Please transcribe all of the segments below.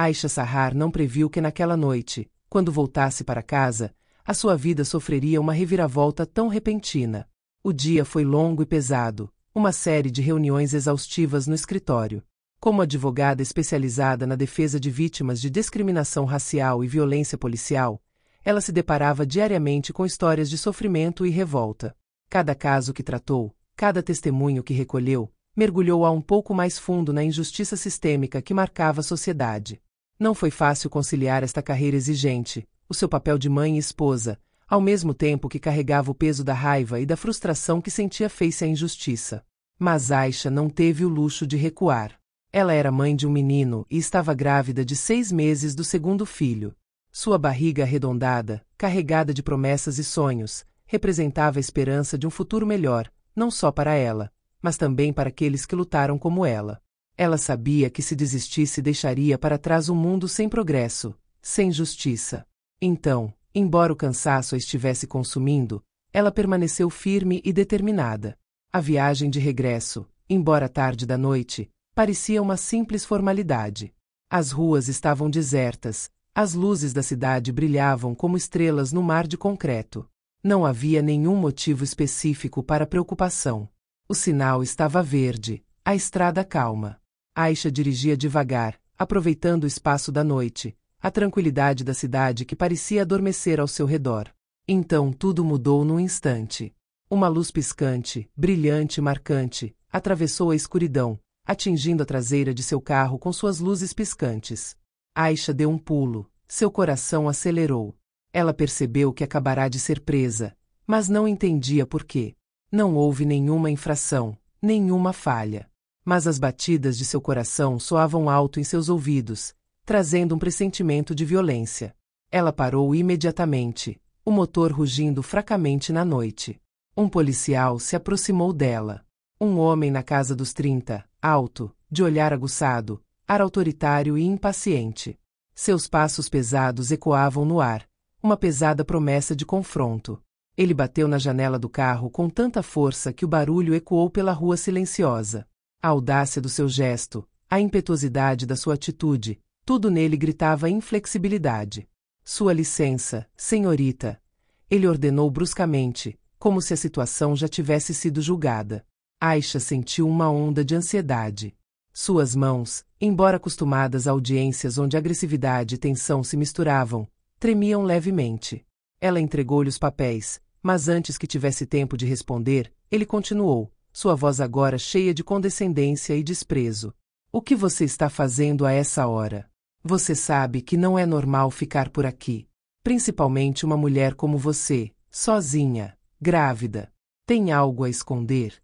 Aisha Sahar não previu que naquela noite, quando voltasse para casa, a sua vida sofreria uma reviravolta tão repentina. O dia foi longo e pesado, uma série de reuniões exaustivas no escritório. Como advogada especializada na defesa de vítimas de discriminação racial e violência policial, ela se deparava diariamente com histórias de sofrimento e revolta. Cada caso que tratou, cada testemunho que recolheu, mergulhou a um pouco mais fundo na injustiça sistêmica que marcava a sociedade. Não foi fácil conciliar esta carreira exigente, o seu papel de mãe e esposa, ao mesmo tempo que carregava o peso da raiva e da frustração que sentia face à injustiça. Mas Aisha não teve o luxo de recuar. Ela era mãe de um menino e estava grávida de 6 meses do segundo filho. Sua barriga arredondada, carregada de promessas e sonhos, representava a esperança de um futuro melhor, não só para ela, mas também para aqueles que lutaram como ela. Ela sabia que se desistisse deixaria para trás um mundo sem progresso, sem justiça. Então, embora o cansaço a estivesse consumindo, ela permaneceu firme e determinada. A viagem de regresso, embora tarde da noite, parecia uma simples formalidade. As ruas estavam desertas, as luzes da cidade brilhavam como estrelas no mar de concreto. Não havia nenhum motivo específico para preocupação. O sinal estava verde, a estrada calma. Aisha dirigia devagar, aproveitando o espaço da noite, a tranquilidade da cidade que parecia adormecer ao seu redor. Então tudo mudou num instante. Uma luz piscante, brilhante e marcante, atravessou a escuridão, atingindo a traseira de seu carro com suas luzes piscantes. Aisha deu um pulo, seu coração acelerou. Ela percebeu que acabará de ser presa, mas não entendia por quê. Não houve nenhuma infração, nenhuma falha. Mas as batidas de seu coração soavam alto em seus ouvidos, trazendo um pressentimento de violência. Ela parou imediatamente, o motor rugindo fracamente na noite. Um policial se aproximou dela. Um homem na casa dos 30, alto, de olhar aguçado, ar autoritário e impaciente. Seus passos pesados ecoavam no ar, uma pesada promessa de confronto. Ele bateu na janela do carro com tanta força que o barulho ecoou pela rua silenciosa. A audácia do seu gesto, a impetuosidade da sua atitude, tudo nele gritava inflexibilidade. Sua licença, senhorita. Ele ordenou bruscamente, como se a situação já tivesse sido julgada. Aisha sentiu uma onda de ansiedade. Suas mãos, embora acostumadas a audiências onde agressividade e tensão se misturavam, tremiam levemente. Ela entregou-lhe os papéis, mas antes que tivesse tempo de responder, ele continuou, sua voz agora cheia de condescendência e desprezo. O que você está fazendo a essa hora? Você sabe que não é normal ficar por aqui. Principalmente uma mulher como você, sozinha, grávida. Tem algo a esconder?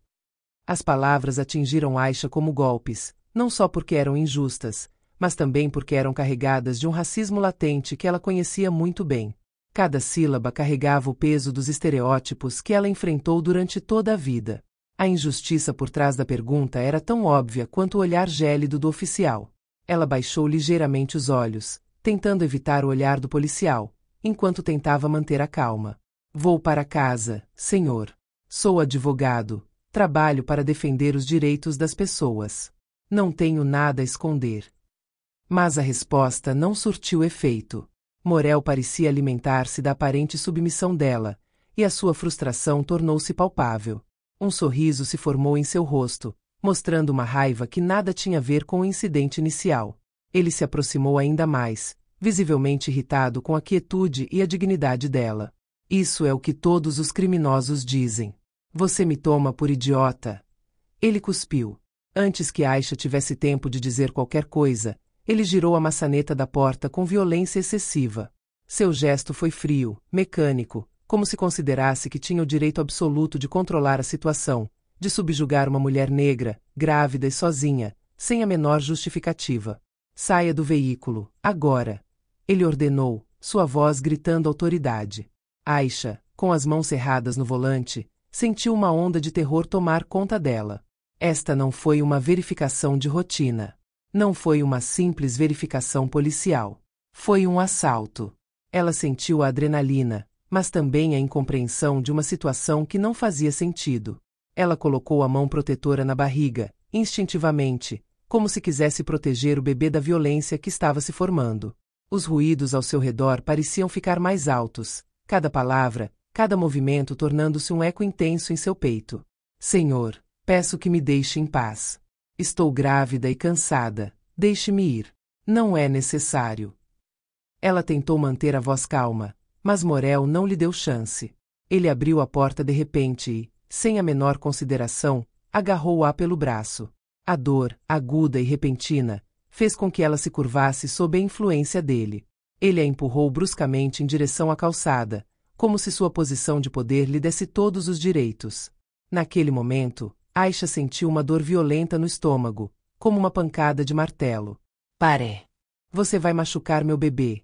As palavras atingiram Aisha como golpes, não só porque eram injustas, mas também porque eram carregadas de um racismo latente que ela conhecia muito bem. Cada sílaba carregava o peso dos estereótipos que ela enfrentou durante toda a vida. A injustiça por trás da pergunta era tão óbvia quanto o olhar gélido do oficial. Ela baixou ligeiramente os olhos, tentando evitar o olhar do policial, enquanto tentava manter a calma. Vou para casa, senhor. Sou advogado. Trabalho para defender os direitos das pessoas. Não tenho nada a esconder. Mas a resposta não surtiu efeito. Morel parecia alimentar-se da aparente submissão dela, e a sua frustração tornou-se palpável. Um sorriso se formou em seu rosto, mostrando uma raiva que nada tinha a ver com o incidente inicial. Ele se aproximou ainda mais, visivelmente irritado com a quietude e a dignidade dela. Isso é o que todos os criminosos dizem. Você me toma por idiota. Ele cuspiu. Antes que Aisha tivesse tempo de dizer qualquer coisa, ele girou a maçaneta da porta com violência excessiva. Seu gesto foi frio, mecânico, como se considerasse que tinha o direito absoluto de controlar a situação, de subjugar uma mulher negra, grávida e sozinha, sem a menor justificativa. Saia do veículo, agora. Ele ordenou, sua voz gritando autoridade. Aisha, com as mãos cerradas no volante, sentiu uma onda de terror tomar conta dela. Esta não foi uma verificação de rotina. Não foi uma simples verificação policial. Foi um assalto. Ela sentiu a adrenalina, mas também a incompreensão de uma situação que não fazia sentido. Ela colocou a mão protetora na barriga, instintivamente, como se quisesse proteger o bebê da violência que estava se formando. Os ruídos ao seu redor pareciam ficar mais altos, cada palavra, cada movimento tornando-se um eco intenso em seu peito. Senhor, peço que me deixe em paz. Estou grávida e cansada, deixe-me ir. Não é necessário. Ela tentou manter a voz calma, mas Morel não lhe deu chance. Ele abriu a porta de repente e, sem a menor consideração, agarrou-a pelo braço. A dor, aguda e repentina, fez com que ela se curvasse sob a influência dele. Ele a empurrou bruscamente em direção à calçada, como se sua posição de poder lhe desse todos os direitos. Naquele momento, Aisha sentiu uma dor violenta no estômago, como uma pancada de martelo. Pare! Você vai machucar meu bebê!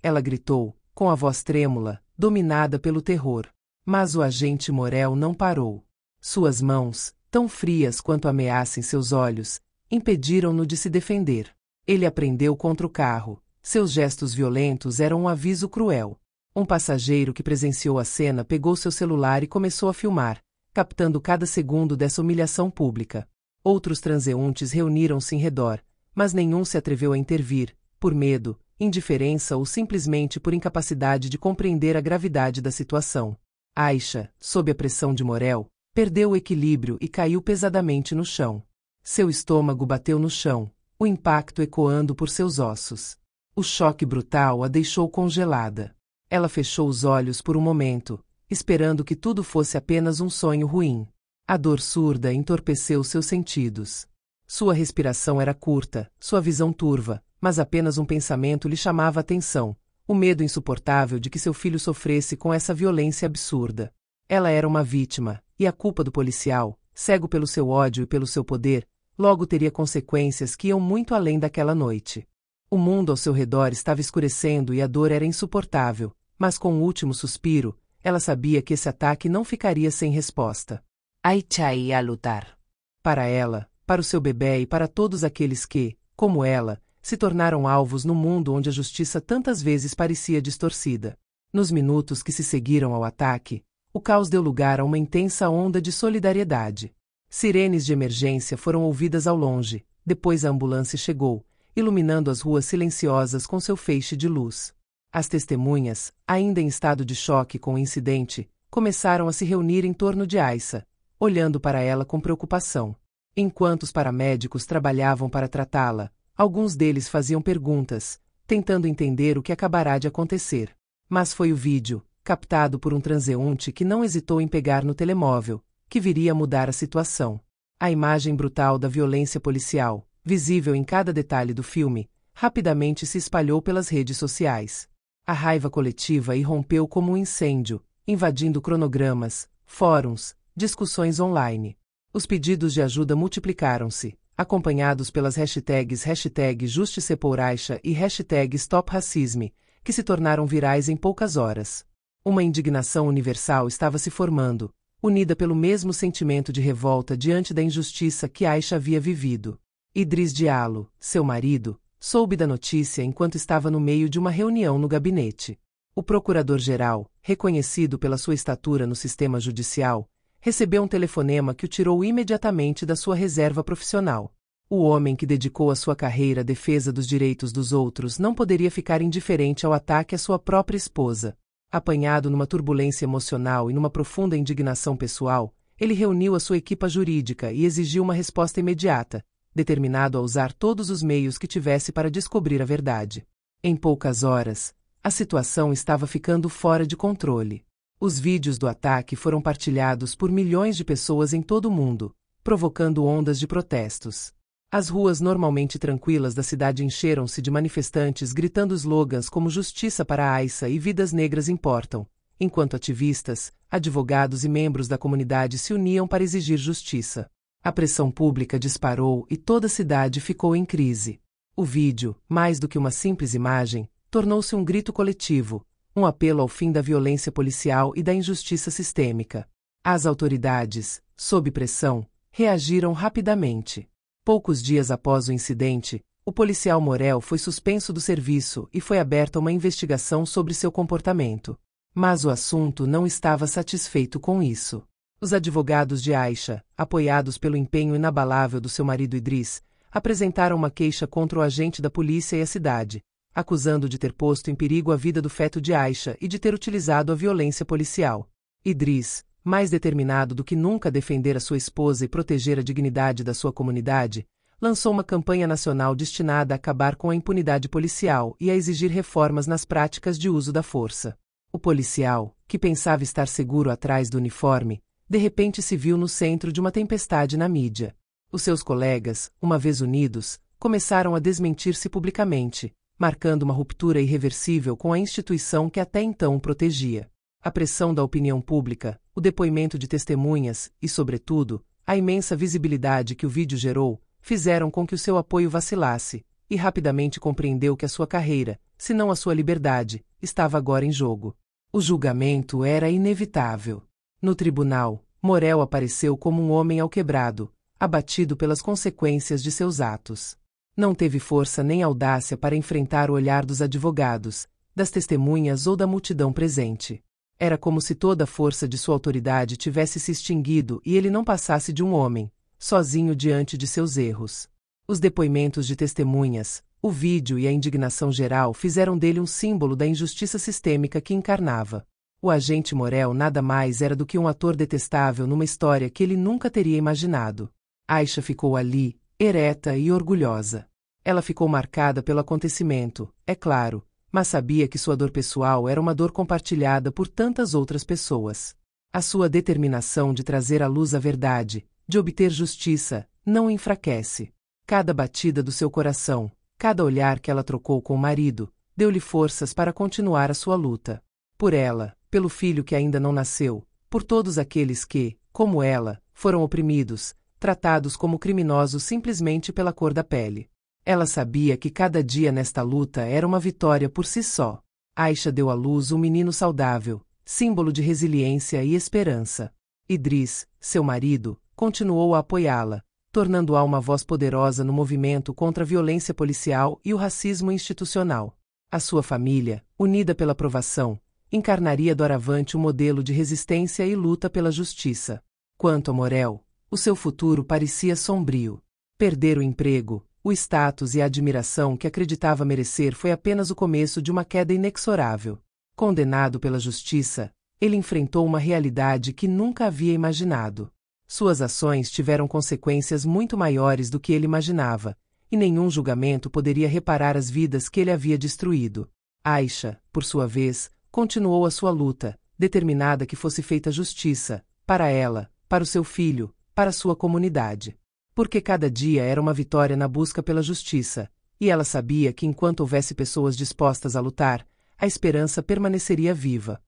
Ela gritou, com a voz trêmula, dominada pelo terror. Mas o agente Morel não parou. Suas mãos, tão frias quanto a ameaça em seus olhos, impediram-no de se defender. Ele a prendeu contra o carro. Seus gestos violentos eram um aviso cruel. Um passageiro que presenciou a cena pegou seu celular e começou a filmar, captando cada segundo dessa humilhação pública. Outros transeuntes reuniram-se em redor, mas nenhum se atreveu a intervir, por medo, indiferença ou simplesmente por incapacidade de compreender a gravidade da situação. Aisha, sob a pressão de Morel, perdeu o equilíbrio e caiu pesadamente no chão. Seu estômago bateu no chão, o impacto ecoando por seus ossos. O choque brutal a deixou congelada. Ela fechou os olhos por um momento, esperando que tudo fosse apenas um sonho ruim. A dor surda entorpeceu seus sentidos. Sua respiração era curta, sua visão turva, mas apenas um pensamento lhe chamava a atenção: o medo insuportável de que seu filho sofresse com essa violência absurda. Ela era uma vítima, e a culpa do policial, cego pelo seu ódio e pelo seu poder, logo teria consequências que iam muito além daquela noite. O mundo ao seu redor estava escurecendo e a dor era insuportável, mas com o último suspiro, ela sabia que esse ataque não ficaria sem resposta. Aisha ia lutar. Para ela, para o seu bebê e para todos aqueles que, como ela, se tornaram alvos no mundo onde a justiça tantas vezes parecia distorcida. Nos minutos que se seguiram ao ataque, o caos deu lugar a uma intensa onda de solidariedade. Sirenes de emergência foram ouvidas ao longe, depois a ambulância chegou, iluminando as ruas silenciosas com seu feixe de luz. As testemunhas, ainda em estado de choque com o incidente, começaram a se reunir em torno de Aisha, olhando para ela com preocupação. Enquanto os paramédicos trabalhavam para tratá-la, alguns deles faziam perguntas, tentando entender o que acabará de acontecer. Mas foi o vídeo, captado por um transeunte que não hesitou em pegar no telemóvel, que viria a mudar a situação. A imagem brutal da violência policial, visível em cada detalhe do filme, rapidamente se espalhou pelas redes sociais. A raiva coletiva irrompeu como um incêndio, invadindo cronogramas, fóruns, discussões online. Os pedidos de ajuda multiplicaram-se, acompanhados pelas hashtags #JusticePorAisha e #StopRacisme, que se tornaram virais em poucas horas. Uma indignação universal estava se formando, unida pelo mesmo sentimento de revolta diante da injustiça que Aisha havia vivido. Idris Diallo, seu marido, soube da notícia enquanto estava no meio de uma reunião no gabinete. O procurador-geral, reconhecido pela sua estatura no sistema judicial, recebeu um telefonema que o tirou imediatamente da sua reserva profissional. O homem que dedicou a sua carreira à defesa dos direitos dos outros não poderia ficar indiferente ao ataque à sua própria esposa. Apanhado numa turbulência emocional e numa profunda indignação pessoal, ele reuniu a sua equipa jurídica e exigiu uma resposta imediata, determinado a usar todos os meios que tivesse para descobrir a verdade. Em poucas horas, a situação estava ficando fora de controle. Os vídeos do ataque foram partilhados por milhões de pessoas em todo o mundo, provocando ondas de protestos. As ruas normalmente tranquilas da cidade encheram-se de manifestantes gritando slogans como Justiça para Aisha e Vidas Negras Importam, enquanto ativistas, advogados e membros da comunidade se uniam para exigir justiça. A pressão pública disparou e toda a cidade ficou em crise. O vídeo, mais do que uma simples imagem, tornou-se um grito coletivo, um apelo ao fim da violência policial e da injustiça sistêmica. As autoridades, sob pressão, reagiram rapidamente. Poucos dias após o incidente, o policial Morel foi suspenso do serviço e foi aberta uma investigação sobre seu comportamento. Mas o assunto não estava satisfeito com isso. Os advogados de Aisha, apoiados pelo empenho inabalável do seu marido Idris, apresentaram uma queixa contra o agente da polícia e a cidade, acusando-o de ter posto em perigo a vida do feto de Aisha e de ter utilizado a violência policial. Idris, mais determinado do que nunca a defender a sua esposa e proteger a dignidade da sua comunidade, lançou uma campanha nacional destinada a acabar com a impunidade policial e a exigir reformas nas práticas de uso da força. O policial, que pensava estar seguro atrás do uniforme, de repente se viu no centro de uma tempestade na mídia. Os seus colegas, uma vez unidos, começaram a desmentir-se publicamente, marcando uma ruptura irreversível com a instituição que até então o protegia. A pressão da opinião pública, o depoimento de testemunhas e, sobretudo, a imensa visibilidade que o vídeo gerou, fizeram com que o seu apoio vacilasse, e rapidamente compreendeu que a sua carreira, se não a sua liberdade, estava agora em jogo. O julgamento era inevitável. No tribunal, Morel apareceu como um homem alquebrado, abatido pelas consequências de seus atos. Não teve força nem audácia para enfrentar o olhar dos advogados, das testemunhas ou da multidão presente. Era como se toda a força de sua autoridade tivesse se extinguido e ele não passasse de um homem, sozinho diante de seus erros. Os depoimentos de testemunhas, o vídeo e a indignação geral fizeram dele um símbolo da injustiça sistêmica que encarnava. O agente Morel nada mais era do que um ator detestável numa história que ele nunca teria imaginado. Aisha ficou ali, ereta e orgulhosa. Ela ficou marcada pelo acontecimento, é claro, mas sabia que sua dor pessoal era uma dor compartilhada por tantas outras pessoas. A sua determinação de trazer à luz a verdade, de obter justiça, não o enfraquece. Cada batida do seu coração, cada olhar que ela trocou com o marido, deu-lhe forças para continuar a sua luta. Por ela, pelo filho que ainda não nasceu, por todos aqueles que, como ela, foram oprimidos, tratados como criminosos simplesmente pela cor da pele. Ela sabia que cada dia nesta luta era uma vitória por si só. Aisha deu à luz um menino saudável, símbolo de resiliência e esperança. Idris, seu marido, continuou a apoiá-la, tornando-a uma voz poderosa no movimento contra a violência policial e o racismo institucional. A sua família, unida pela provação, encarnaria doravante um modelo de resistência e luta pela justiça. Quanto a Morel, o seu futuro parecia sombrio. Perder o emprego, o status e a admiração que acreditava merecer foi apenas o começo de uma queda inexorável. Condenado pela justiça, ele enfrentou uma realidade que nunca havia imaginado. Suas ações tiveram consequências muito maiores do que ele imaginava, e nenhum julgamento poderia reparar as vidas que ele havia destruído. Aisha, por sua vez, continuou a sua luta, determinada que fosse feita justiça, para ela, para o seu filho, para sua comunidade. Porque cada dia era uma vitória na busca pela justiça, e ela sabia que enquanto houvesse pessoas dispostas a lutar, a esperança permaneceria viva.